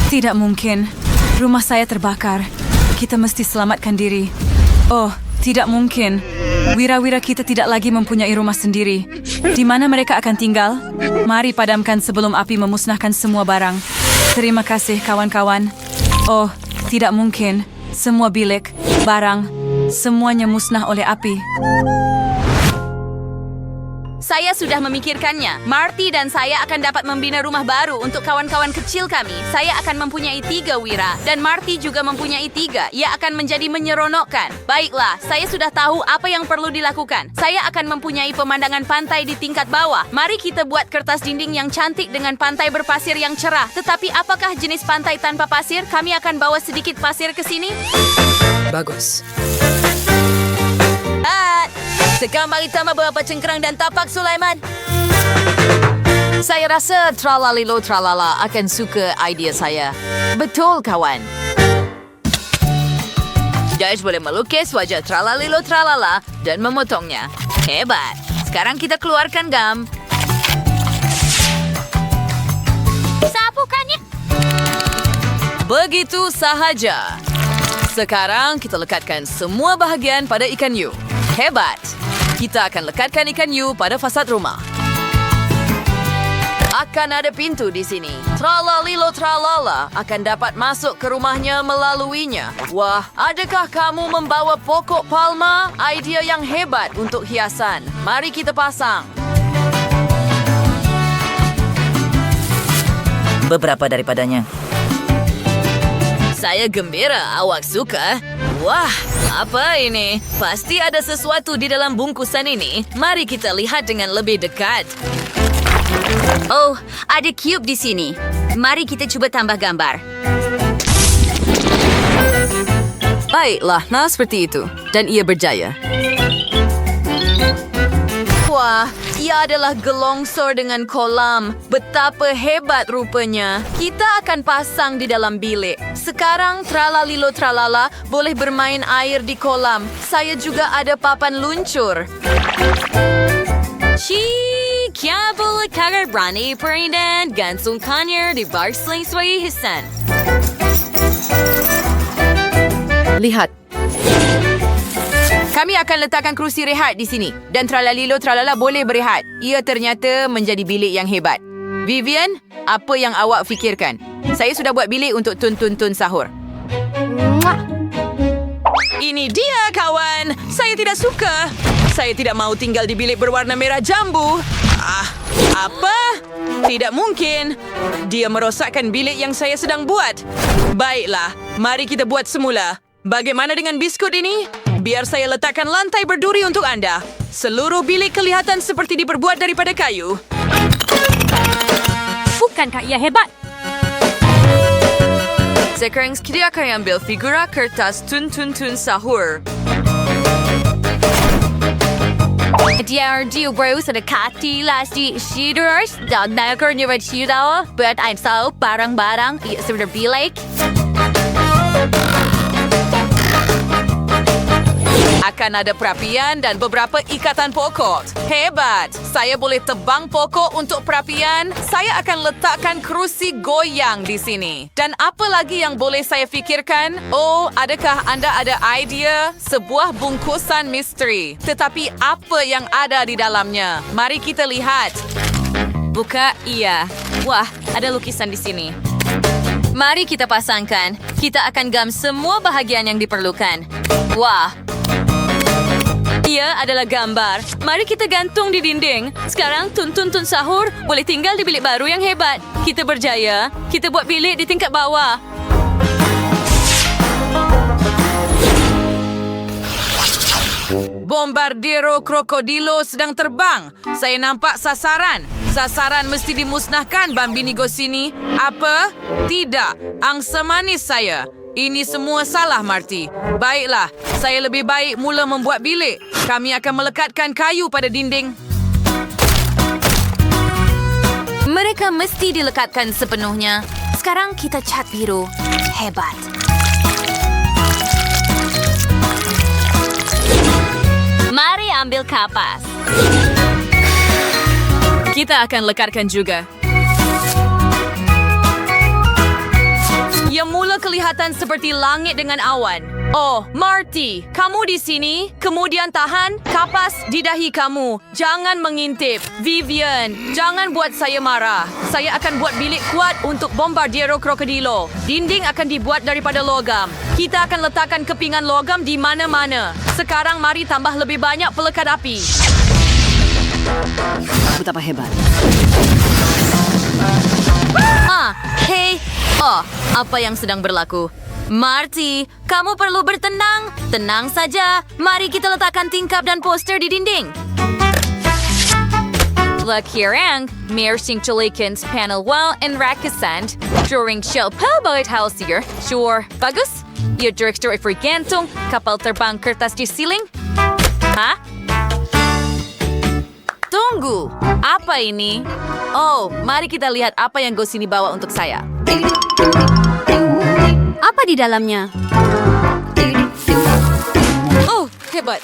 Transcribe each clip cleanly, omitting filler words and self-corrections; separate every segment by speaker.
Speaker 1: Tidak mungkin. Rumah saya terbakar. Kita mesti selamatkan diri. Oh, tidak mungkin. Wira-wira kita tidak lagi mempunyai rumah sendiri. Di mana mereka akan tinggal? Mari padamkan sebelum api memusnahkan semua barang. Terima kasih, kawan-kawan. Oh, tidak mungkin. Semua bilik, barang, semuanya musnah oleh api.
Speaker 2: Saya sudah memikirkannya. Marty dan saya akan dapat membina rumah baru untuk kawan-kawan kecil kami. Saya akan mempunyai 3 wira dan Marty juga mempunyai 3. Ia akan menjadi menyeronokkan. Baiklah, saya sudah tahu apa yang perlu dilakukan. Saya akan mempunyai pemandangan pantai di tingkat bawah. Mari kita buat kertas dinding yang cantik dengan pantai berpasir yang cerah. Tetapi apakah jenis pantai tanpa pasir? Kami akan bawa sedikit pasir ke sini.
Speaker 3: Bagus.
Speaker 2: Sekarang mari tambah beberapa cengkerang dan tapak, Sulaiman. Saya rasa Tralalilo Tralala akan suka idea saya. Betul, kawan. Josh boleh melukis wajah Tralalilo Tralala dan memotongnya. Hebat. Sekarang kita keluarkan gam. Sapukannya. Begitu sahaja. Sekarang kita lekatkan semua bahagian pada ikan hiu. Hebat. Kita akan lekatkan ikan hiu pada fasad rumah. Akan ada pintu di sini. Tralalilo Tralala akan dapat masuk ke rumahnya melaluinya. Wah, adakah kamu membawa pokok palma? Idea yang hebat untuk hiasan. Mari kita pasang.
Speaker 3: Beberapa daripadanya.
Speaker 2: Saya gembira awak suka. Wah, apa ini? Pasti ada sesuatu di dalam bungkusan ini. Mari kita lihat dengan lebih dekat. Oh, ada cube di sini. Mari kita coba tambah gambar. Baiklah, nah seperti itu. Dan ia berjaya. Wah, ia adalah gelongsor dengan kolam. Betapa hebat rupanya. Kita akan pasang di dalam bilik. Sekarang Tralalilo Tralala boleh bermain air di kolam. Saya juga ada papan luncur. Kya boleh kagar berani perindan gansungkannya di barsling sway hisan. Lihat. Kami akan letakkan kerusi rehat di sini. Dan Tralalilo Tralala boleh berehat. Ia ternyata menjadi bilik yang hebat. Vivian, apa yang awak fikirkan? Saya sudah buat bilik untuk Tun sahur. Ini dia, kawan. Saya tidak suka. Saya tidak mau tinggal di bilik berwarna merah jambu. Apa? Tidak mungkin. Dia merosakkan bilik yang saya sedang buat. Baiklah, mari kita buat semula. Bagaimana dengan biskut ini? Biar saya letakkan lantai berduri untuk anda. Seluruh bilik kelihatan seperti diperbuat daripada kayu.
Speaker 1: Bukankah ia hebat?
Speaker 2: Sekarang kita akan ambil figura kertas Tun sahur. Dia bro sa nakati last shooters dan nagkarnya red shooter but I'm so barang-barang sa bilik. Akan ada perapian dan beberapa ikatan pokok. Hebat! Saya boleh tebang pokok untuk perapian. Saya akan letakkan kerusi goyang di sini. Dan apa lagi yang boleh saya fikirkan? Oh, adakah anda ada idea? Sebuah bungkusan misteri. Tetapi apa yang ada di dalamnya? Mari kita lihat. Buka, iya. Wah, ada lukisan di sini. Mari kita pasangkan. Kita akan gam semua bahagian yang diperlukan. Wah. Ia adalah gambar. Mari kita gantung di dinding. Sekarang Tun sahur boleh tinggal di bilik baru yang hebat. Kita berjaya. Kita buat bilik di tingkat bawah. Bombardiro krokodilo sedang terbang. Saya nampak sasaran. Sasaran mesti dimusnahkan, Bambini Gosini. Apa? Tidak. Angsa manis saya. Ini semua salah, Marty. Baiklah, saya lebih baik mula membuat bilik. Kami akan melekatkan kayu pada dinding. Mereka mesti dilekatkan sepenuhnya. Sekarang kita cat biru. Hebat. Mari ambil kapas. Kita akan lekatkan juga. kelihatan seperti langit dengan awan. Oh, Marty, kamu di sini. Kemudian tahan, kapas di dahi kamu. Jangan mengintip. Vivian, jangan buat saya marah. Saya akan buat bilik kuat untuk Bombardiro Krokodilo. Dinding akan dibuat daripada logam. Kita akan letakkan kepingan logam di mana-mana. Sekarang mari tambah lebih banyak pelekat api.
Speaker 3: Betapa hebat.
Speaker 2: Hei. Oh, apa yang sedang berlaku? Marty, kamu perlu bertenang. Tenang saja. Mari kita letakkan tingkap dan poster di dinding. Look here, Ang. Meer Singchulikens panel wall and rakasand. Drawing shell pelboid house here. Sure. Bagus? Your director ay gantung. Kapal terbang kertas di ceiling? Hah? Tunggu. Apa ini? Oh, mari kita lihat apa yang Gosini bawa untuk saya.
Speaker 4: Apa di dalamnya?
Speaker 2: Oh, hebat.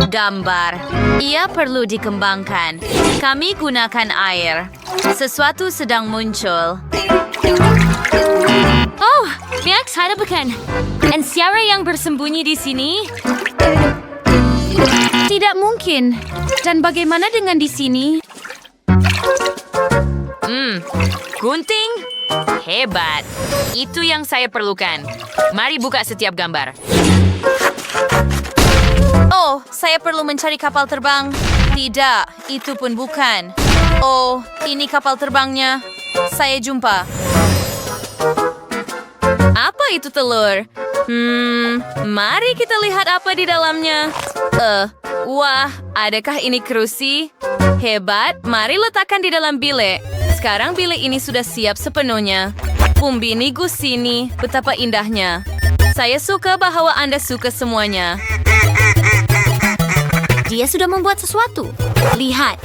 Speaker 2: Gambar. Ia perlu dikembangkan. Kami gunakan air. Sesuatu sedang muncul.
Speaker 4: Oh, Max, hadapan. Dan siapa yang bersembunyi di sini? Tidak mungkin. Dan bagaimana dengan di sini?
Speaker 2: Gunting? Hebat. Itu yang saya perlukan. Mari buka setiap gambar. Oh, saya perlu mencari kapal terbang. Tidak, itu pun bukan. Oh, ini kapal terbangnya. Saya jumpa. Apa itu telur? Mari kita lihat apa di dalamnya. Wah, adakah ini kerusi? Hebat, mari letakkan di dalam bilik. Sekarang bilik ini sudah siap sepenuhnya. Pumbini Gusini, betapa indahnya. Saya suka bahwa Anda suka semuanya.
Speaker 4: Dia sudah membuat sesuatu. Lihat.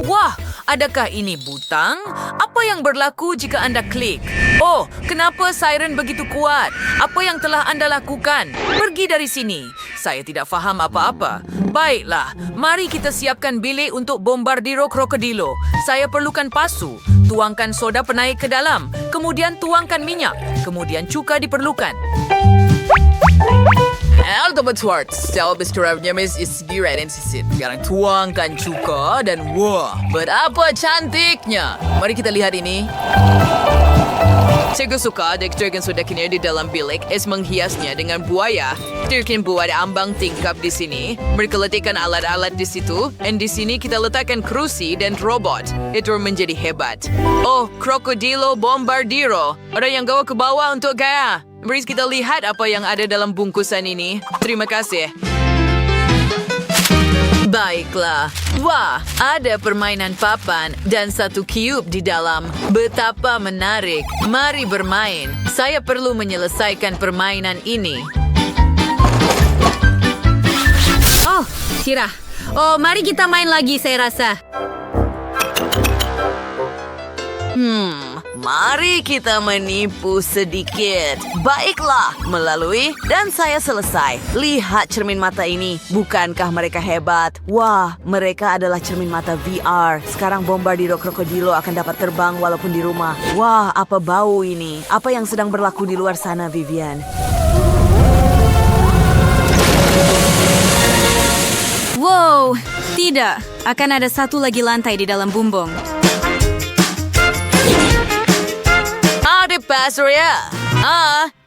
Speaker 2: Wah, adakah ini butang? Apa yang berlaku jika Anda klik? Oh, kenapa siren begitu kuat? Apa yang telah Anda lakukan? Pergi dari sini. Saya tidak faham apa-apa. Baiklah, mari kita siapkan bilik untuk Bombardiro Krokodilo. Saya perlukan pasu. Tuangkan soda penaik ke dalam. Kemudian tuangkan minyak. Kemudian cuka diperlukan. Altobat Schwartz, Stel Bisturabnya Miss Isgira dan Sisit. Sekarang tuangkan cuka dan wah, betapa cantiknya. Mari kita lihat ini. Saya suka dekorasi sudah kini di dalam bilik. Es menghiasnya dengan buaya. Dirkin buat ambang tingkap di sini. Mereka letakkan alat-alat di situ. Dan di sini kita letakkan kerusi dan robot. Itu menjadi hebat. Oh, Krokodilo Bombardiro. Ada yang gawa ke bawah untuk gaya. Mari kita lihat apa yang ada dalam bungkusan ini. Terima kasih. Baiklah. Wah, ada permainan papan dan satu cube di dalam. Betapa menarik. Mari bermain. Saya perlu menyelesaikan permainan ini.
Speaker 4: Oh, Shira. Oh, mari kita main lagi, saya rasa.
Speaker 2: Mari kita menipu sedikit. Baiklah, melalui dan saya selesai. Lihat cermin mata ini. Bukankah mereka hebat? Wah, mereka adalah cermin mata VR. Sekarang Bombardiro Krokodilo akan dapat terbang walaupun di rumah. Wah, apa bau ini? Apa yang sedang berlaku di luar sana, Vivian?
Speaker 4: Wow, tidak. Akan ada satu lagi lantai di dalam bumbung.
Speaker 2: Ada Pasria.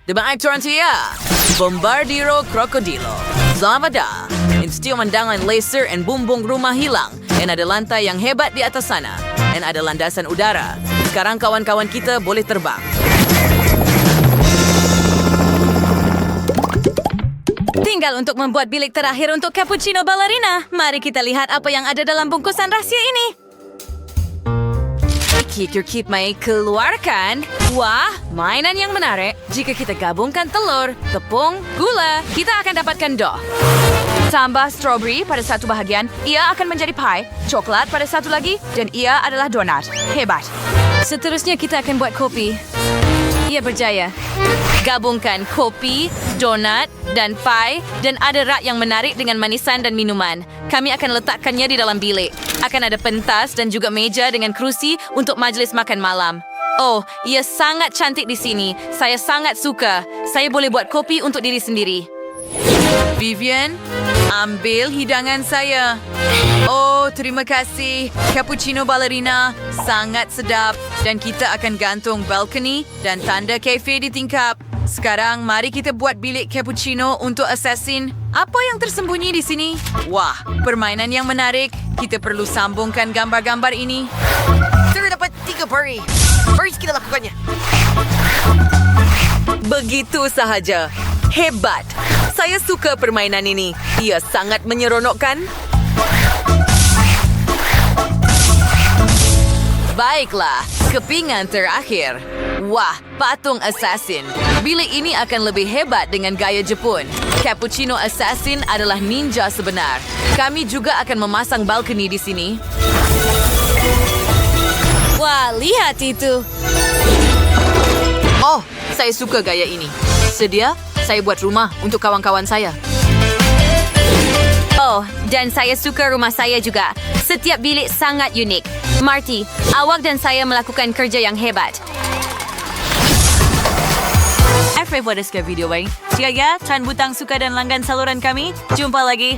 Speaker 2: Diba aktoran siya? Bombardiro Krokodilo. Selamat datang. Instil mandangan laser and bumbung rumah hilang. Dan ada lantai yang hebat di atas sana. Dan ada landasan udara. Sekarang kawan-kawan kita boleh terbang.
Speaker 4: Tinggal untuk membuat bilik terakhir untuk cappuccino ballerina. Mari kita lihat apa yang ada dalam bungkusan rahasia ini.
Speaker 2: Kit may keluarkan. Wah, mainan yang menarik. Jika kita gabungkan telur, tepung, gula, kita akan dapatkan dough. Tambah strawberry pada satu bahagian, ia akan menjadi pie. Coklat pada satu lagi, dan ia adalah donat. Hebat.
Speaker 4: Seterusnya kita akan buat kopi. Ia berjaya.
Speaker 2: Gabungkan kopi, donat dan pie dan ada rak yang menarik dengan manisan dan minuman. Kami akan letakkannya di dalam bilik. Akan ada pentas dan juga meja dengan kerusi untuk majlis makan malam. Oh, ia sangat cantik di sini. Saya sangat suka. Saya boleh buat kopi untuk diri sendiri. Vivian, ambil hidangan saya. Oh, terima kasih. Cappuccino ballerina sangat sedap dan kita akan gantung balkoni dan tanda kafe di tingkap. Sekarang mari kita buat bilik cappuccino untuk assassin. Apa yang tersembunyi di sini? Wah, permainan yang menarik. Kita perlu sambungkan gambar-gambar ini.
Speaker 5: Terdapat 3 peri. Mari kita lakukannya.
Speaker 2: Begitu sahaja. Hebat. Saya suka permainan ini. Ia sangat menyeronokkan. Baiklah, kepingan terakhir. Wah, patung assassin. Bilik ini akan lebih hebat dengan gaya Jepun. Cappuccino assassin adalah ninja sebenar. Kami juga akan memasang balkoni di sini.
Speaker 4: Wah, lihat itu.
Speaker 2: Oh, saya suka gaya ini. Sedia? Saya buat rumah untuk kawan-kawan saya.
Speaker 4: Oh, dan saya suka rumah saya juga. Setiap bilik sangat unik. Marty, awak dan saya melakukan kerja yang hebat.
Speaker 1: Favorit video baik. Jika ya, Tran Butang suka dan langgan saluran kami, jumpa lagi.